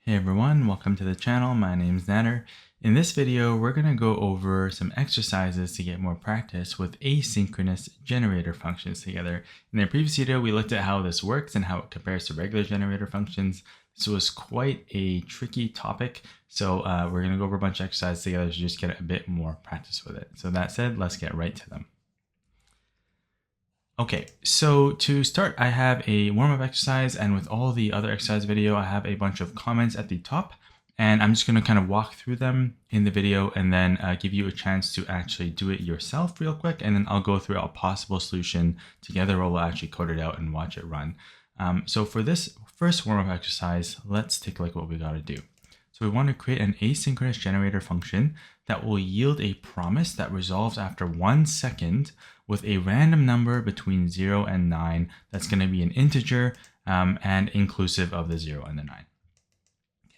Hey everyone, welcome to the channel. My name's Nader. In this video, we're going to go over some exercises to get more practice with asynchronous generator functions together. In the previous video, we looked at how this works and how it compares to regular generator functions. This was quite a tricky topic, so we're going to go over a bunch of exercises together to just get a bit more practice with it. So that said, let's get right to them. Okay, so to start, I have a warm-up exercise, and with all the other exercise video, I have a bunch of comments at the top, and I'm just going to kind of walk through them in the video and then give you a chance to actually do it yourself real quick, and then I'll go through a possible solution together, or we'll actually code it out and watch it run. So for this first warm-up exercise, let's take a look at what we got to do. So we want to create an asynchronous generator function that will yield a promise that resolves after 1 second with a random number between 0 and 9 that's going to be an integer and inclusive of the 0 and the 9.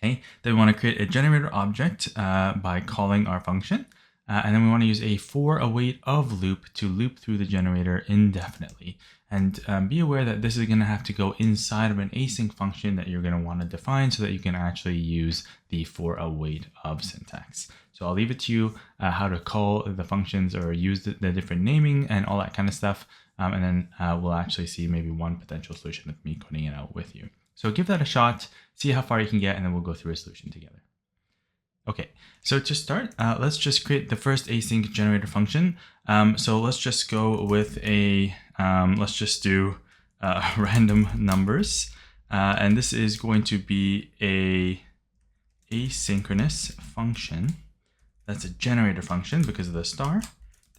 Okay, then we want to create a generator object by calling our function. And then we want to use a for await of loop to loop through the generator indefinitely. And be aware that this is going to have to go inside of an async function that you're going to want to define so that you can actually use the for await of syntax. So I'll leave it to you how to call the functions or use the different naming and all that kind of stuff. And then we'll actually see maybe one potential solution with me coding it out with you. So give that a shot, see how far you can get, and then we'll go through a solution together. Okay, so to start, let's just create the first async generator function. So let's just go with let's just do random numbers. And this is going to be a asynchronous function. That's a generator function because of the star.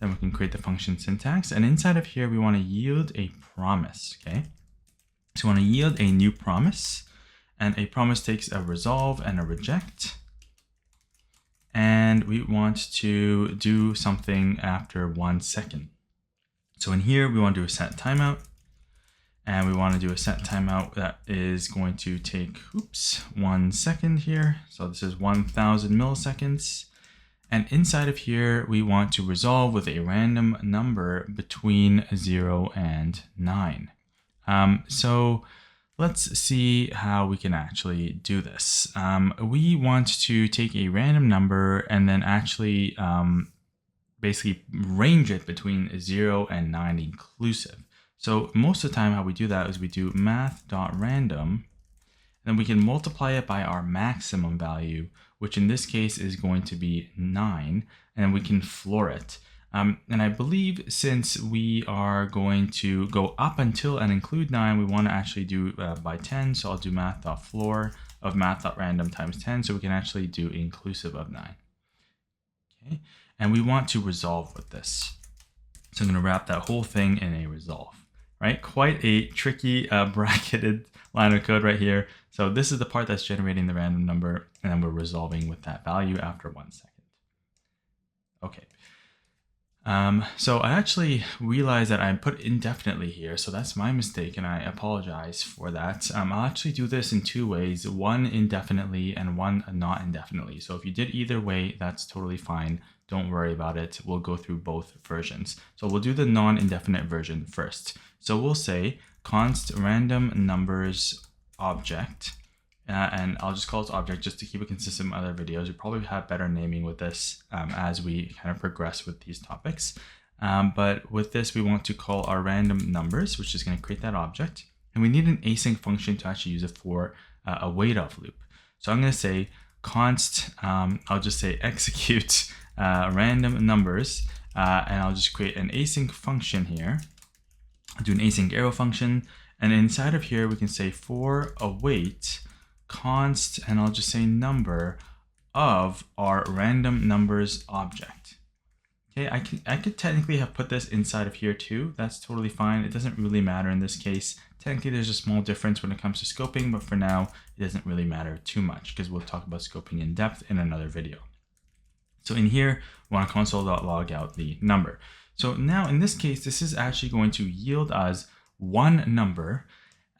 Then we can create the function syntax. And inside of here, we want to yield a promise, okay? So we want to yield a new promise. And a promise takes a resolve and a reject. And we want to do something after 1 second. So in here, we want to do a set timeout. And we want to do a set timeout that is going to take, 1 second here. So this is 1000 milliseconds. And inside of here, we want to resolve with a random number between 0 and 9. So let's see how we can actually do this. We want to take a random number and then actually basically range it between 0 and 9 inclusive. So most of the time how we do that is we do math.random, then we can multiply it by our maximum value, which in this case is going to be 9, and then we can floor it. And I believe since we are going to go up until and include 9, we want to actually do by 10. So I'll do math.floor of math.random times 10. So we can actually do inclusive of 9. Okay, and we want to resolve with this. So I'm going to wrap that whole thing in a resolve, right? Quite a tricky bracketed line of code right here. So this is the part that's generating the random number, and then we're resolving with that value after 1 second. Okay. So I actually realized that I put indefinitely here, so that's my mistake, and I apologize for that. I'll actually do this in 2 ways, one indefinitely and one not indefinitely. So if you did either way, that's totally fine. Don't worry about it. We'll go through both versions. So we'll do the non-indefinite version first. So we'll say const random numbers object, and I'll just call this object just to keep it consistent with other videos. You probably have better naming with this as we kind of progress with these topics. But with this, we want to call our random numbers, which is going to create that object. And we need an async function to actually use it for a wait of loop. So I'm going to say const, I'll just say execute random numbers, and I'll just create an async function here. I'll do an async arrow function. And inside of here, we can say for await const, and I'll just say number of our random numbers object. Okay, I could technically have put this inside of here too. That's totally fine. It doesn't really matter in this case. Technically, there's a small difference when it comes to scoping, but for now, it doesn't really matter too much because we'll talk about scoping in depth in another video. So in here, we want to console.log out the number. So now in this case, this is actually going to yield us one number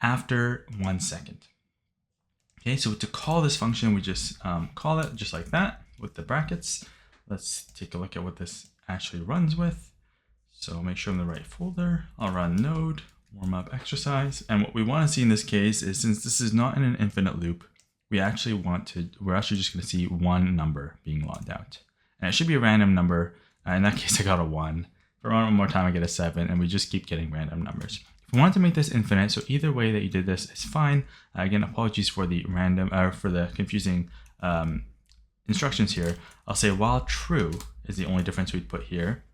after 1 second. Okay, so to call this function, we just call it just like that with the brackets. Let's take a look at what this actually runs with. So make sure I'm in the right folder. I'll run node warmup exercise. And what we want to see in this case is, since this is not in an infinite loop, we're actually just going to see one number being logged out. And it should be a random number. In that case, I got a 1. If I run one more time, I get a 7, and we just keep getting random numbers. If we want to make this infinite, so either way that you did this is fine. Again, apologies for the confusing instructions here. I'll say while true is the only difference we'd put here.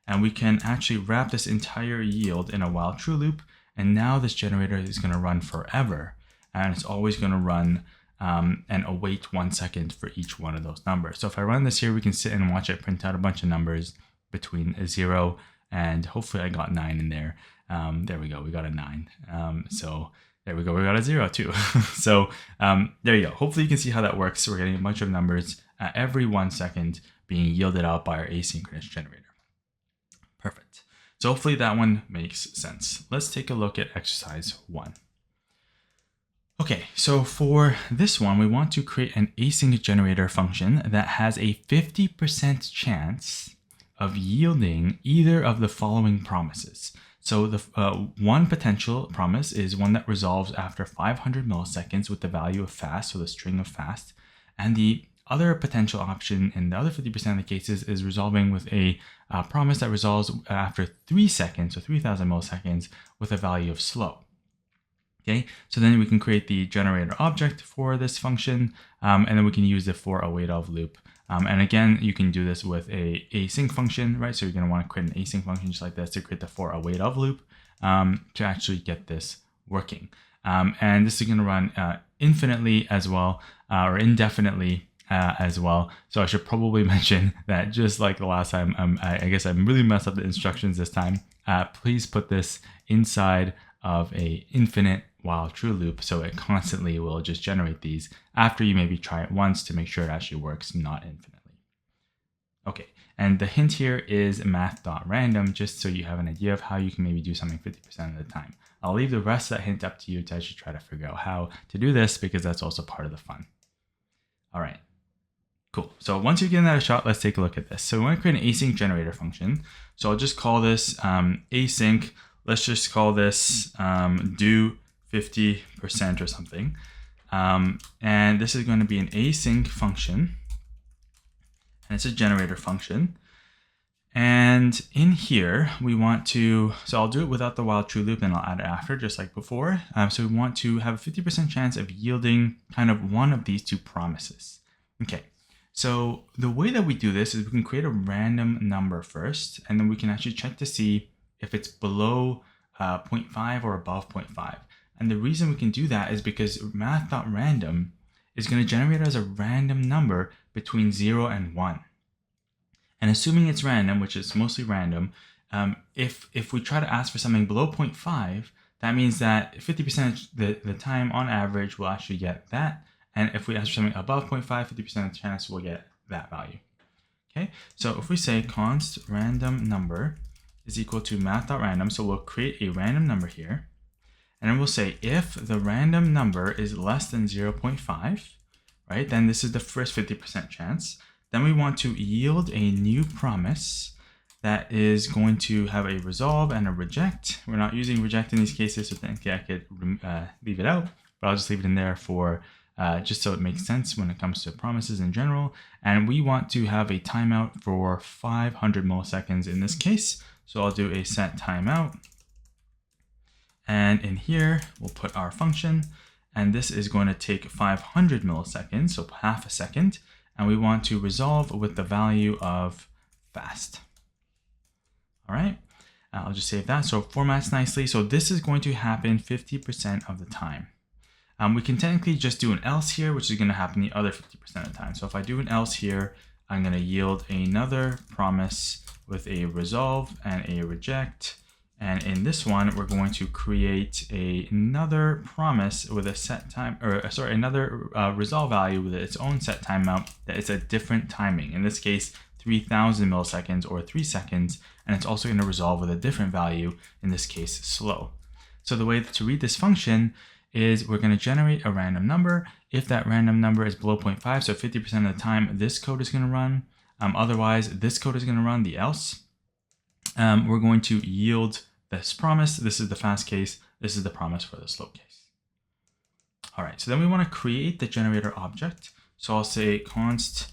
And we can actually wrap this entire yield in a while true loop. And now this generator is going to run forever. And it's always going to run and await 1 second for each one of those numbers. So if I run this here, we can sit and watch it print out a bunch of numbers between 0 and hopefully I got 9 in there. There we go, we got a 9. So there we go, we got a 0 too. So there you go. Hopefully you can see how that works. So we're getting a bunch of numbers every 1 second being yielded out by our asynchronous generator. Perfect. So hopefully that one makes sense. Let's take a look at exercise 1. Okay, so for this one, we want to create an async generator function that has a 50% chance of yielding either of the following promises. So the one potential promise is one that resolves after 500 milliseconds with the value of fast, so the string of fast. And the other potential option in the other 50% of the cases is resolving with a promise that resolves after 3 seconds, so 3000 milliseconds with a value of slow. Okay, so then we can create the generator object for this function, and then we can use the for await of loop. And again, you can do this with a async function, right? So you're going to want to create an async function just like this to create the for await of loop to actually get this working. And this is going to run infinitely as well, or indefinitely as well. So I should probably mention that just like the last time, I guess I really messed up the instructions this time. Please put this inside of a infinite while true loop, so it constantly will just generate these after you maybe try it once to make sure it actually works, not infinitely. Okay, and the hint here is math.random, just so you have an idea of how you can maybe do something 50% of the time. I'll leave the rest of that hint up to you to actually try to figure out how to do this, because that's also part of the fun. All right, cool. So once you've given that a shot, let's take a look at this. So we want to create an async generator function. So I'll just call this async. Let's just call this do 50% or something. And this is going to be an async function. And it's a generator function. And in here, we want to, so I'll do it without the while true loop and I'll add it after, just like before. So we want to have a 50% chance of yielding kind of one of these two promises. Okay, so the way that we do this is we can create a random number first, and then we can actually check to see if it's below 0.5 or above 0.5. And the reason we can do that is because math.random is going to generate as a random number between 0 and 1. And assuming it's random, which is mostly random, if we try to ask for something below 0.5, that means that 50% the time on average will actually get that. And if we ask for something above 0.5, 50% of the chance we'll get that value. Okay, so if we say const random number is equal to math.random, so we'll create a random number here. And then we'll say if the random number is less than 0.5, right, then this is the first 50% chance. Then we want to yield a new promise that is going to have a resolve and a reject. We're not using reject in these cases, so technically I could leave it out, but I'll just leave it in there for just so it makes sense when it comes to promises in general. And we want to have a timeout for 500 milliseconds in this case. So I'll do a set timeout. And in here, we'll put our function, and this is going to take 500 milliseconds, so half a second. And we want to resolve with the value of fast. All right, I'll just save that. So it formats nicely. So this is going to happen 50% of the time. We can technically just do an else here, which is going to happen the other 50% of the time. So if I do an else here, I'm going to yield another promise with a resolve and a reject. And in this one, we're going to create another promise with a set time, or sorry, another resolve value with its own set timeout that is a different timing. In this case, 3000 milliseconds or 3 seconds. And it's also going to resolve with a different value, in this case, slow. So the way to read this function is we're going to generate a random number. If that random number is below 0.5, so 50% of the time, this code is going to run. Otherwise, this code is going to run, the else. We're going to yield this promise. This is the fast case. This is the promise for the slow case. All right, so then we want to create the generator object. So I'll say const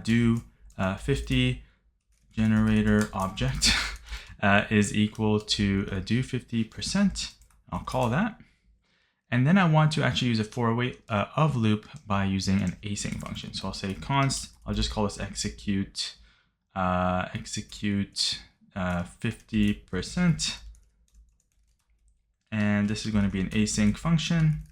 do 50 generator object is equal to do 50%. I'll call that. And then I want to actually use a for await of loop by using an async function. So I'll say const, I'll just call this execute 50%. And this is going to be an async function.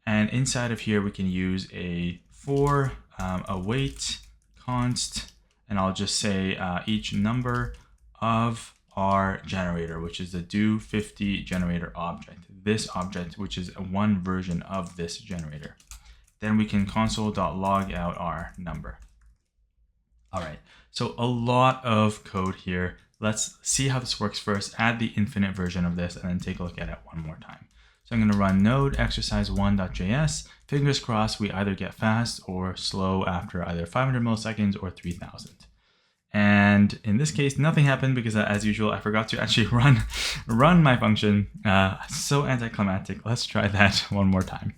And inside of here, we can use a for await const, and I'll just say each number of our generator, which is the do 50 generator object, this object, which is one version of this generator. Then we can console.log out our number. All right, so a lot of code here. Let's see how this works first, add the infinite version of this, and then take a look at it one more time. So I'm going to run node exercise1.js. Fingers crossed we either get fast or slow after either 500 milliseconds or 3000. And in this case, nothing happened because as usual, I forgot to actually run my function. So anticlimactic. Let's try that one more time.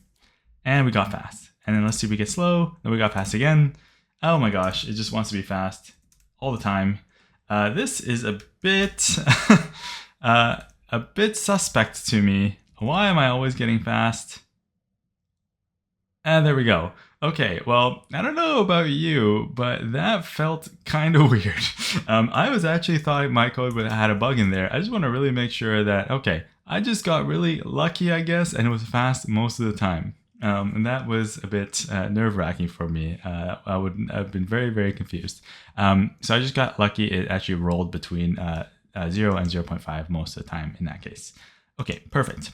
And we got fast. And then let's see if we get slow. Then we got fast again. Oh my gosh, it just wants to be fast all the time. This is a bit suspect to me. Why am I always getting fast? And there we go. Okay, well, I don't know about you, but that felt kind of weird. I was actually thought my code would have had a bug in there. I just want to really make sure that, okay, I just got really lucky, I guess, and it was fast most of the time. And that was a bit nerve-wracking for me. I would have been very, very confused. So I just got lucky. It actually rolled between 0 and 0.5 most of the time in that case. Okay, perfect.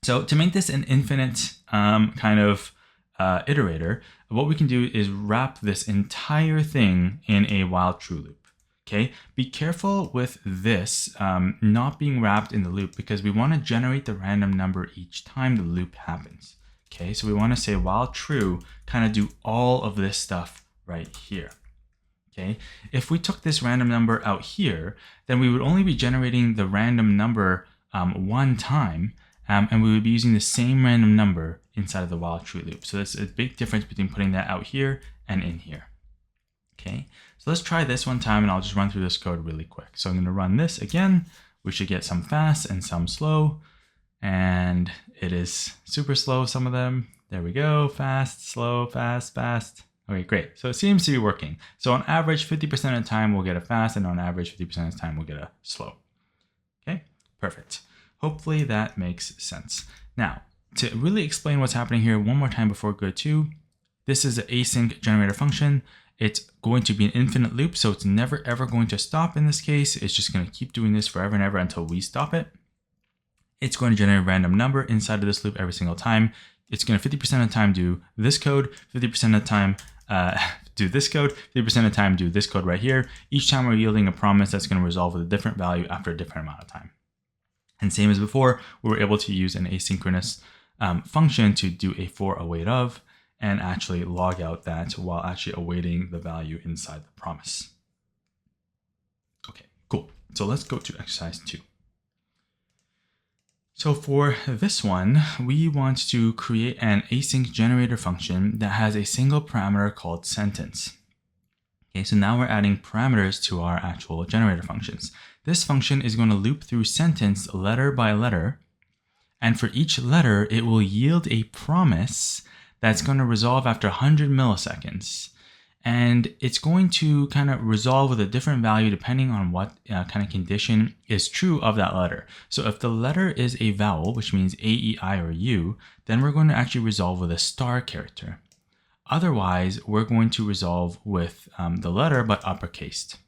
So to make this an infinite kind of iterator, what we can do is wrap this entire thing in a while true loop. Okay, be careful with this not being wrapped in the loop because we want to generate the random number each time the loop happens. Okay, so we want to say while true, kind of do all of this stuff right here. Okay, if we took this random number out here, then we would only be generating the random number one time, and we would be using the same random number inside of the while true loop. So there's a big difference between putting that out here and in here. Okay, so let's try this one time and I'll just run through this code really quick. So I'm going to run this again. We should get some fast and some slow, and it is super slow, some of them. There we go, fast, slow, fast, fast. Okay, great. So it seems to be working. So on average, 50% of the time we'll get a fast, and on average, 50% of the time we'll get a slow. Okay, perfect. Hopefully that makes sense. Now, to really explain what's happening here one more time before we go to, this is an async generator function. It's going to be an infinite loop, so it's never ever going to stop in this case. It's just going to keep doing this forever and ever until we stop it. It's going to generate a random number inside of this loop every single time. It's going to 50% of the time do this code, 50% of the time do this code, 50% of the time do this code right here. Each time we're yielding a promise that's going to resolve with a different value after a different amount of time. And same as before, we were able to use an asynchronous function to do a for await of and actually log out that while actually awaiting the value inside the promise. Okay, cool. So let's go to exercise 2. So for this one, we want to create an async generator function that has a single parameter called sentence. Okay, so now we're adding parameters to our actual generator functions. This function is going to loop through sentence letter by letter, and for each letter, it will yield a promise that's going to resolve after 100 milliseconds. And it's going to kind of resolve with a different value depending on what kind of condition is true of that letter. So if the letter is a vowel, which means A, E, I, or U, then we're going to actually resolve with a star character. Otherwise, we're going to resolve with the letter but uppercased.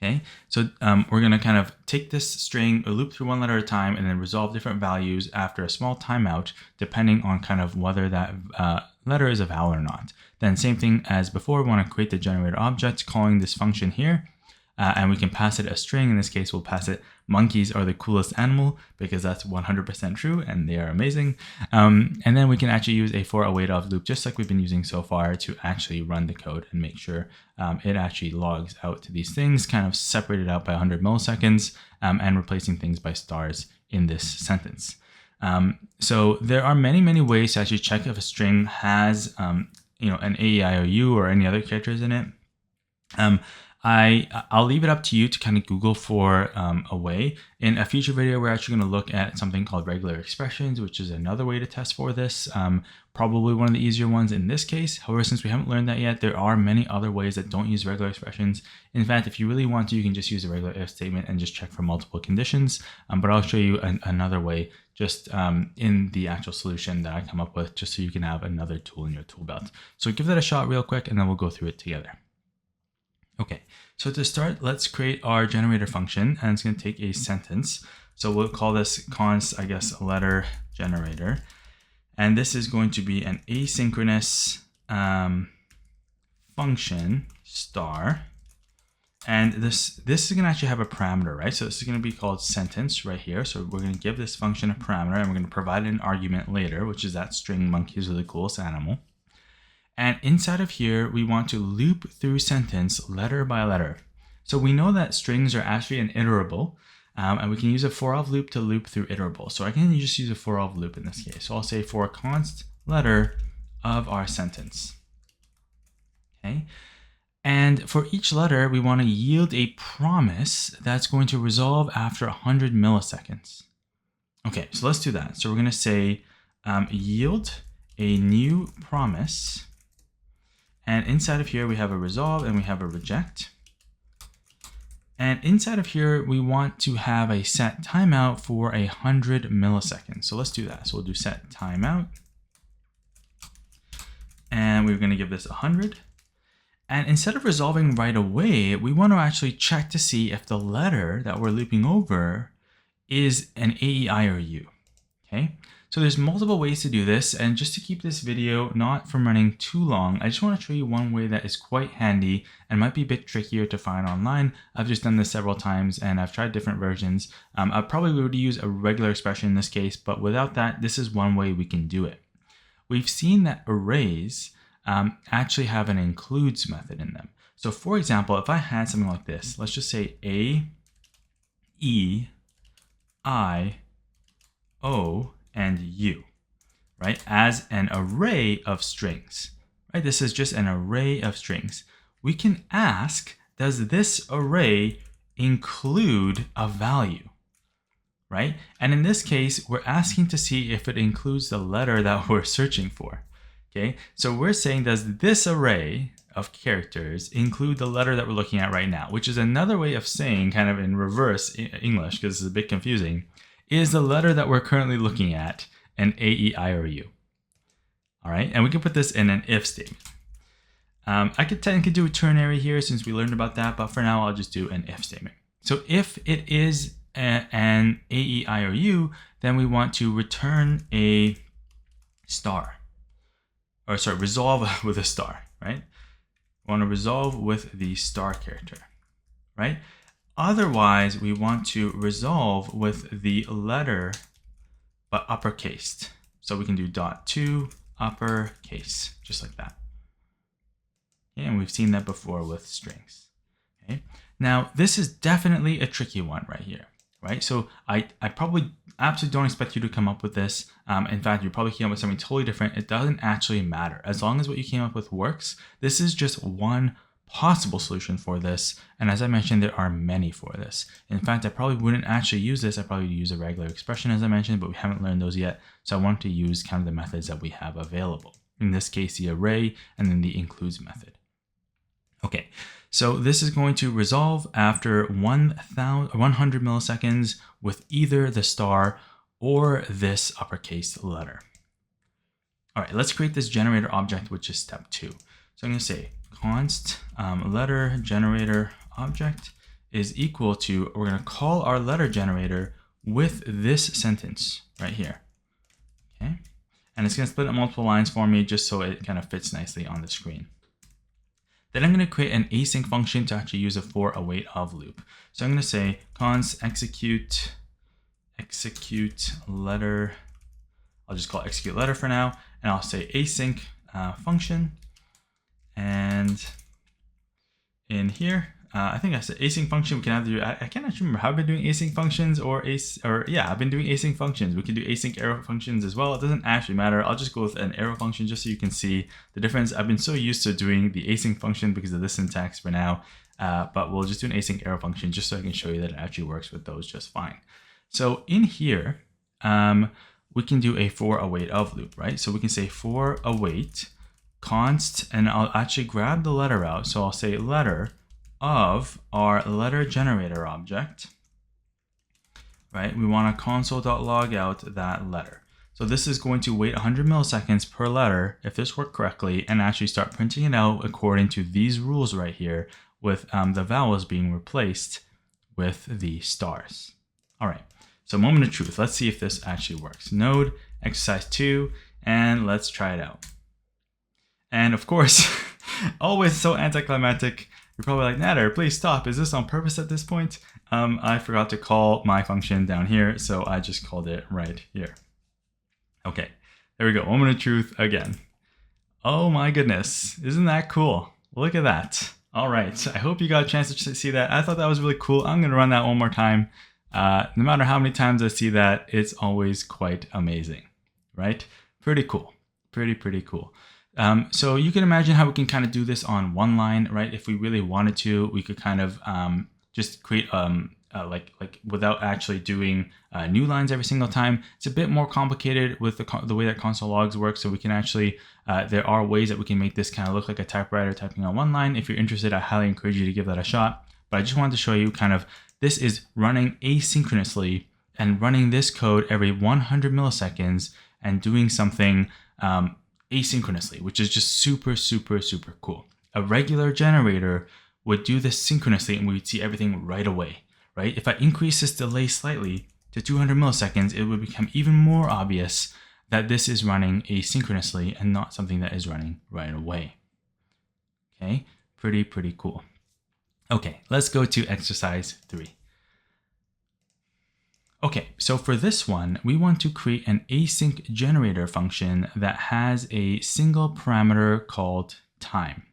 Okay, so we're going to kind of take this string, loop through one letter at a time, and then resolve different values after a small timeout, depending on kind of whether that letter is a vowel or not. Then same thing as before, we want to create the generator object calling this function here, and we can pass it a string. In this case, we'll pass it monkeys are the coolest animal because that's 100% true and they are amazing. And then we can actually use a for await of loop just like we've been using so far to actually run the code and make sure it actually logs out these things, kind of separated out by 100 milliseconds and replacing things by stars in this sentence. So there are many ways to actually check if a string has an A, E, I, O, U or any other characters in it. I'll leave it up to you to kind of Google for a way. In a future video, we're actually going to look at something called regular expressions, which is another way to test for this. Probably one of the easier ones in this case. However, since we haven't learned that yet, there are many other ways that don't use regular expressions. In fact, if you really want to, you can just use a regular if statement and just check for multiple conditions. But I'll show you another way just in the actual solution that I come up with, just so you can have another tool in your tool belt. So give that a shot real quick, and then we'll go through it together. Okay, so to start, let's create our generator function, and it's going to take a sentence. So we'll call this const, I guess, letter generator. And this is going to be an asynchronous function star. And this is going to actually have a parameter, right? So this is going to be called sentence right here. So we're going to give this function a parameter, and we're going to provide an argument later, which is that string monkey is the coolest animal. And inside of here, we want to loop through sentence letter by letter. So we know that strings are actually an iterable, and we can use a for-of loop to loop through iterable. So I can just use a for-of loop in this case. So I'll say for const letter of our sentence. Okay. And for each letter, we want to yield a promise that's going to resolve after 100 milliseconds. Okay, so let's do that. So we're going to say yield a new promise. And inside of here, we have a resolve and we have a reject. And inside of here, we want to have a set timeout for 100 milliseconds. So let's do that. So we'll do set timeout. And we're going to give this 100. And instead of resolving right away, we want to actually check to see if the letter that we're looping over is an A, E, I, or U. Okay. So there's multiple ways to do this, and just to keep this video not from running too long, I just want to show you one way that is quite handy and might be a bit trickier to find online. I've just done this several times and I've tried different versions. I probably would use a regular expression in this case, but without that, this is one way we can do it. We've seen that arrays actually have an includes method in them. So for example, if I had something like this, let's just say A, E, I, O, and U, right? As an array of strings, right? This is just an array of strings. We can ask, does this array include a value, right? And in this case, we're asking to see if it includes the letter that we're searching for, okay? So we're saying, does this array of characters include the letter that we're looking at right now, which is another way of saying, kind of in reverse English, because it's a bit confusing, is the letter that we're currently looking at an A, E, I, or U. All right, and we can put this in an if statement. I could technically do a ternary here since we learned about that, but for now I'll just do an if statement. So if it is an A, E, I, or U, then we want to return a star. Or sorry, resolve with a star, right? We want to resolve with the star character, right? Otherwise, we want to resolve with the letter, but uppercased. So we can do .to uppercase, just like that. Okay, and we've seen that before with strings. Okay. Now, this is definitely a tricky one right here, right? So I probably absolutely don't expect you to come up with this. In fact, you probably came up with something totally different. It doesn't actually matter. As long as what you came up with works, this is just one possible solution for this. And as I mentioned, there are many for this. In fact, I probably wouldn't actually use this. I probably would use a regular expression, as I mentioned, but we haven't learned those yet. So I want to use kind of the methods that we have available. In this case, the array and then the includes method. Okay, so this is going to resolve after 100 milliseconds with either the star or this uppercase letter. All right, let's create this generator object, which is step 2. So I'm going to say const letter generator object is equal to, we're going to call our letter generator with this sentence right here. Okay, and it's going to split up multiple lines for me just so it kind of fits nicely on the screen. Then I'm going to create an async function to actually use a for await of loop. So I'm going to say const execute letter. I'll just call it execute letter for now, and I'll say async function. And in here, I think I said async function. We can either do, I can't actually remember, have I been doing async functions yeah, I've been doing async functions. We can do async arrow functions as well. It doesn't actually matter. I'll just go with an arrow function just so you can see the difference. I've been so used to doing the async function because of the syntax for now, but we'll just do an async arrow function just so I can show you that it actually works with those just fine. So in here, we can do a for await of loop, right? So we can say for await const, and I'll actually grab the letter out. So I'll say letter of our letter generator object, right? We want to console.log out that letter. So this is going to wait 100 milliseconds per letter if this worked correctly and actually start printing it out according to these rules right here with the vowels being replaced with the stars. All right, so moment of truth. Let's see if this actually works. Node exercise 2, and let's try it out. And of course, always so anticlimactic. You're probably like, Nader, please stop. Is this on purpose at this point? I forgot to call my function down here, so I just called it right here. Okay, there we go. Moment of truth again. Oh my goodness, isn't that cool? Look at that. All right, I hope you got a chance to see that. I thought that was really cool. I'm gonna run that one more time. No matter how many times I see that, it's always quite amazing, right? Pretty cool, pretty cool. So you can imagine how we can kind of do this on one line, right? If we really wanted to, we could kind of just create like without actually doing new lines every single time. It's a bit more complicated with the way that console logs work. So we can actually, there are ways that we can make this kind of look like a typewriter typing on one line. If you're interested, I highly encourage you to give that a shot. But I just wanted to show you kind of, this is running asynchronously and running this code every 100 milliseconds and doing something asynchronously, which is just super cool. A regular generator would do this synchronously and we would see everything right away, right? If I increase this delay slightly to 200 milliseconds, it would become even more obvious that this is running asynchronously and not something that is running right away. Okay, pretty cool. Okay, let's go to exercise 3. Okay, so for this one, we want to create an async generator function that has a single parameter called time.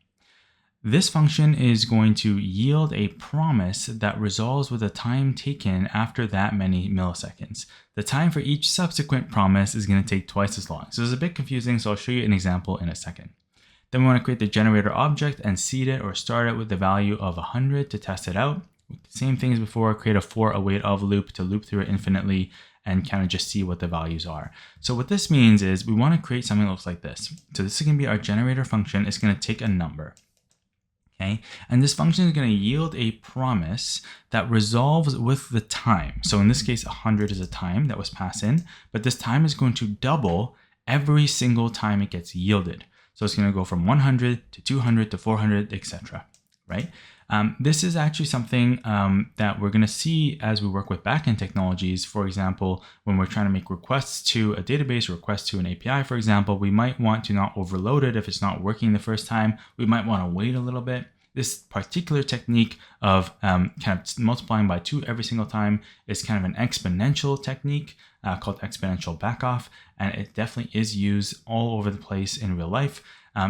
This function is going to yield a promise that resolves with a time taken after that many milliseconds. The time for each subsequent promise is going to take twice as long. So it's a bit confusing, so I'll show you an example in a second. Then we want to create the generator object and seed it or start it with the value of 100 to test it out. Same thing as before, create a for await of loop to loop through it infinitely and kind of just see what the values are. So what this means is we want to create something that looks like this. So this is going to be our generator function. It's going to take a number. Okay, and this function is going to yield a promise that resolves with the time. So in this case, 100 is a time that was passed in, but this time is going to double every single time it gets yielded. So it's going to go from 100 to 200 to 400, etc. Right? This is actually something that we're going to see as we work with backend technologies. For example, when we're trying to make requests to a database, requests to an API, for example, we might want to not overload it if it's not working the first time. We might want to wait a little bit. This particular technique of kind of multiplying by 2 every single time is kind of an exponential technique called exponential backoff, and it definitely is used all over the place in real life.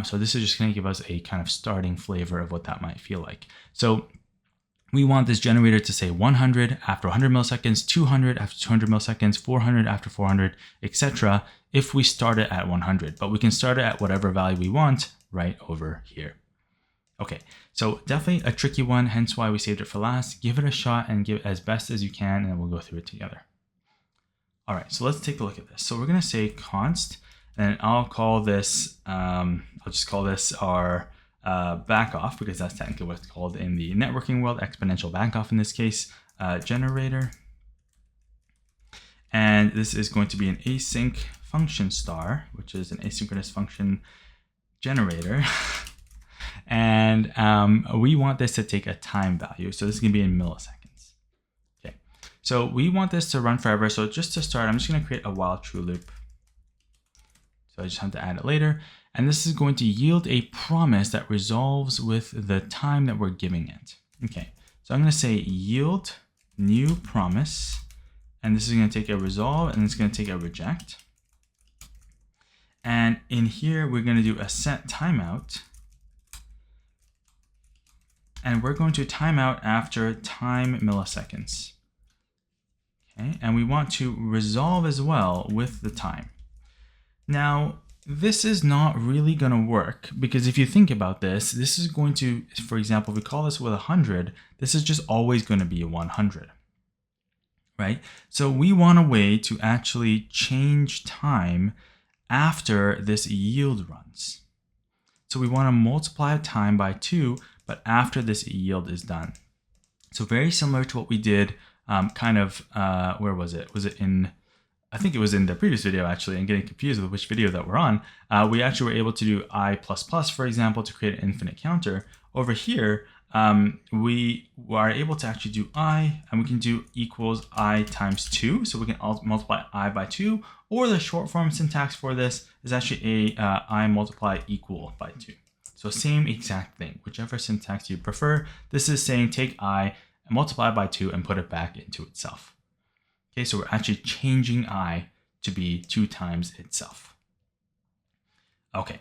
So this is just going to give us a kind of starting flavor of what that might feel like. So we want this generator to say 100 after 100 milliseconds, 200 after 200 milliseconds, 400 after 400, etc. if we start it at 100, but we can start it at whatever value we want right over here. Okay, so definitely a tricky one, hence why we saved it for last. Give it a shot and give it as best as you can, and we'll go through it together. All right, so let's take a look at this. So we're going to say const, and I'll call this, I'll just call this our backoff, because that's technically what it's called in the networking world, exponential backoff in this case, generator. And this is going to be an async function star, which is an asynchronous function generator. And we want this to take a time value. So this is going to be in milliseconds. Okay, so we want this to run forever. So just to start, I'm just going to create a while true loop. So I just have to add it later. And this is going to yield a promise that resolves with the time that we're giving it. Okay, so I'm going to say yield new promise. And this is going to take a resolve, and it's going to take a reject. And in here, we're going to do a set timeout. and we're going to time out after time milliseconds. Okay, and we want to resolve as well with the time. Now, this is not really going to work because if you think about this, this is going to, for example, if we call this with 100, this is just always going to be 100, right? So we want a way to actually change time after this yield runs. So we want to multiply time by 2, but after this yield is done. So very similar to what we did where was it? Was it in, I think it was in the previous video actually, and getting confused with which video that we're on. We actually were able to do I++, for example, to create an infinite counter. Over here, we are able to actually do I, and we can do equals I times 2. So we can multiply I by 2, or the short form syntax for this is actually I multiply equal by 2. So same exact thing, whichever syntax you prefer. This is saying take I, multiply by 2, and put it back into itself. Okay, so we're actually changing I to be 2 times itself. Okay,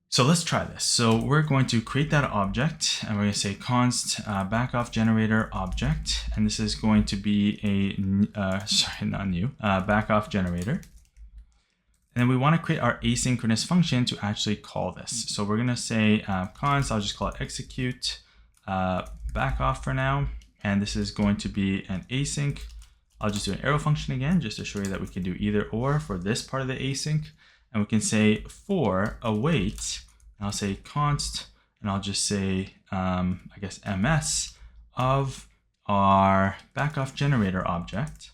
so let's try this. So we're going to create that object, and we're going to say const backoff generator object, and this is going to be a backoff generator. And then we want to create our asynchronous function to actually call this. So we're going to say const, I'll just call it execute backoff for now. And this is going to be an async. I'll just do an arrow function again, just to show you that we can do either or for this part of the async. And we can say for await, and I'll say const, and I'll just say, I guess ms of our backoff generator object.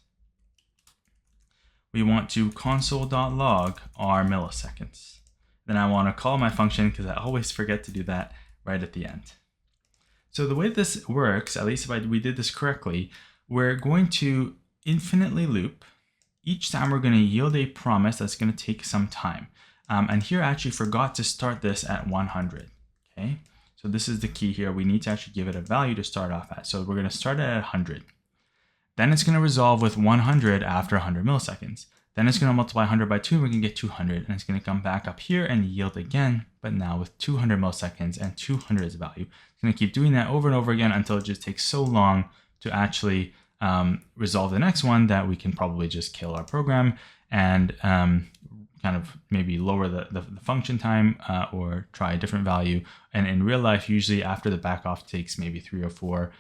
We want to console.log our milliseconds. Then I want to call my function because I always forget to do that right at the end. So the way this works, at least if we did this correctly, we're going to infinitely loop. Each time we're going to yield a promise that's going to take some time. And here I actually forgot to start this at 100. Okay, so this is the key here. We need to actually give it a value to start off at. So we're going to start it at 100. Then it's going to resolve with 100 after 100 milliseconds. Then it's going to multiply 100 by 2, and we can get 200. And it's going to come back up here and yield again, but now with 200 milliseconds and 200 as a value. It's going to keep doing that over and over again until it just takes so long to actually resolve the next one that we can probably just kill our program and kind of maybe lower the function time or try a different value. And in real life, usually after the backoff takes maybe 3 or 4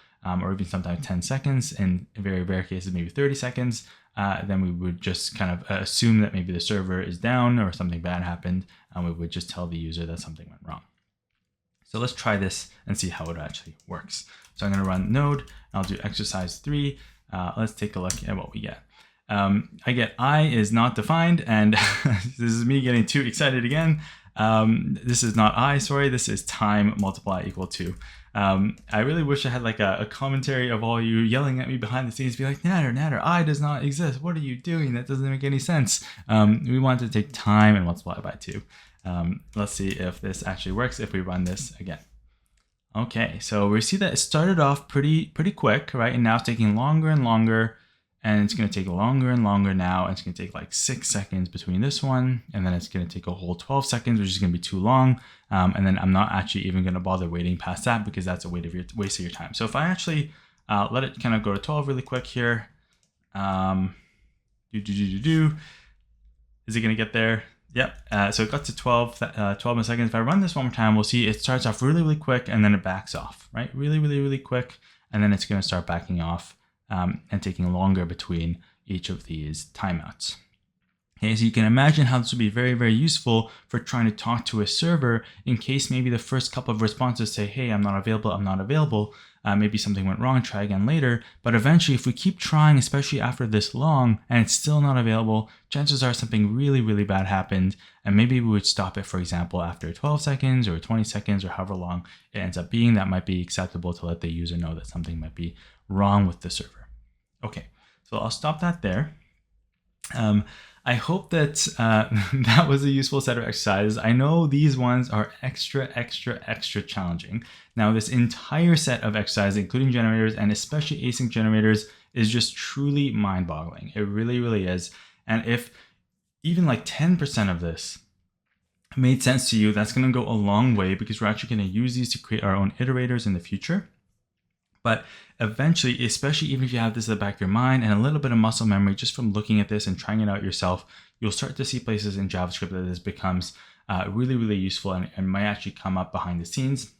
or even sometimes 10 seconds, and in very rare cases, maybe 30 seconds, then we would just kind of assume that maybe the server is down or something bad happened, and we would just tell the user that something went wrong. So let's try this and see how it actually works. So I'm going to run node, and I'll do exercise 3. Let's take a look at what we get. I get I is not defined, and this is me getting too excited again. This is not I, sorry, this is time multiply equal 2. I really wish I had like a commentary of all you yelling at me behind the scenes, be like, Natter, I does not exist. What are you doing? That doesn't make any sense. We want to take time and multiply by 2. Let's see if this actually works if we run this again. Okay, so we see that it started off pretty quick, right? And now it's taking longer and longer, and it's going to take longer and longer now. And it's going to take like 6 seconds between this one, and then it's going to take a whole 12 seconds, which is going to be too long. And then I'm not actually even going to bother waiting past that because that's a waste of your time. So if I actually let it kind of go to 12 really quick here, is it going to get there? Yep. So it got to 12 milliseconds. If I run this one more time, we'll see it starts off really quick and then it backs off, right? Really quick. And then it's going to start backing off and taking longer between each of these timeouts. Okay, so you can imagine how this would be very useful for trying to talk to a server in case maybe the first couple of responses say, hey, I'm not available. Maybe something went wrong, try again later. But eventually, if we keep trying, especially after this long, and it's still not available, chances are something really bad happened. And maybe we would stop it, for example, after 12 seconds or 20 seconds or however long it ends up being. That might be acceptable to let the user know that something might be wrong with the server. Okay, so I'll stop that there. I hope that that was a useful set of exercises. I know these ones are extra challenging. Now, this entire set of exercises, including generators and especially async generators, is just truly mind-boggling. It really is. And if even like 10% of this made sense to you, that's going to go a long way because we're actually going to use these to create our own iterators in the future. But eventually, especially even if you have this at the back of your mind and a little bit of muscle memory just from looking at this and trying it out yourself, you'll start to see places in JavaScript that this becomes really, really useful and might actually come up behind the scenes.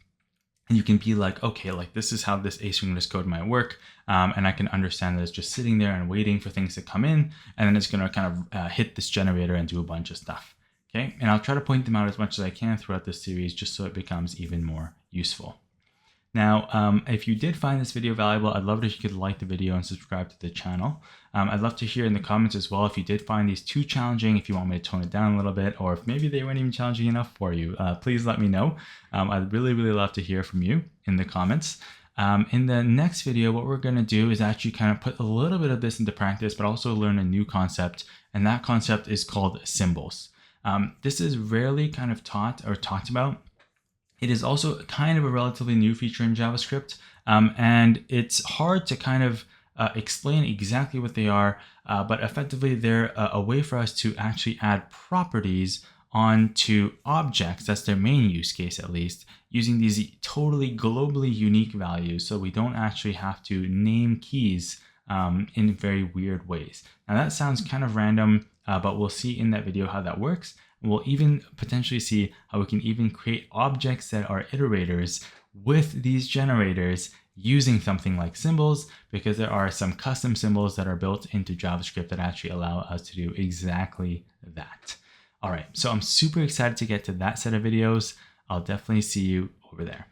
And you can be like, okay, like this is how this asynchronous code might work. And I can understand that it's just sitting there and waiting for things to come in. And then it's going to kind of hit this generator and do a bunch of stuff. Okay. And I'll try to point them out as much as I can throughout this series, just so it becomes even more useful. Now, if you did find this video valuable, I'd love it if you could like the video and subscribe to the channel. I'd love to hear in the comments as well if you did find these too challenging, if you want me to tone it down a little bit, or if maybe they weren't even challenging enough for you. Please let me know. I'd really, really love to hear from you in the comments. In the next video, what we're going to do is actually kind of put a little bit of this into practice, but also learn a new concept. And that concept is called symbols. This is rarely kind of taught or talked about. It is also kind of a relatively new feature in JavaScript, and it's hard to kind of explain exactly what they are, but effectively they're a way for us to actually add properties onto objects. That's their main use case, at least, using these totally globally unique values, so we don't actually have to name keys in very weird ways. Now that sounds kind of random, but we'll see in that video how that works. We'll even potentially see how we can even create objects that are iterators with these generators using something like symbols, because there are some custom symbols that are built into JavaScript that actually allow us to do exactly that. All right, so I'm super excited to get to that set of videos. I'll definitely see you over there.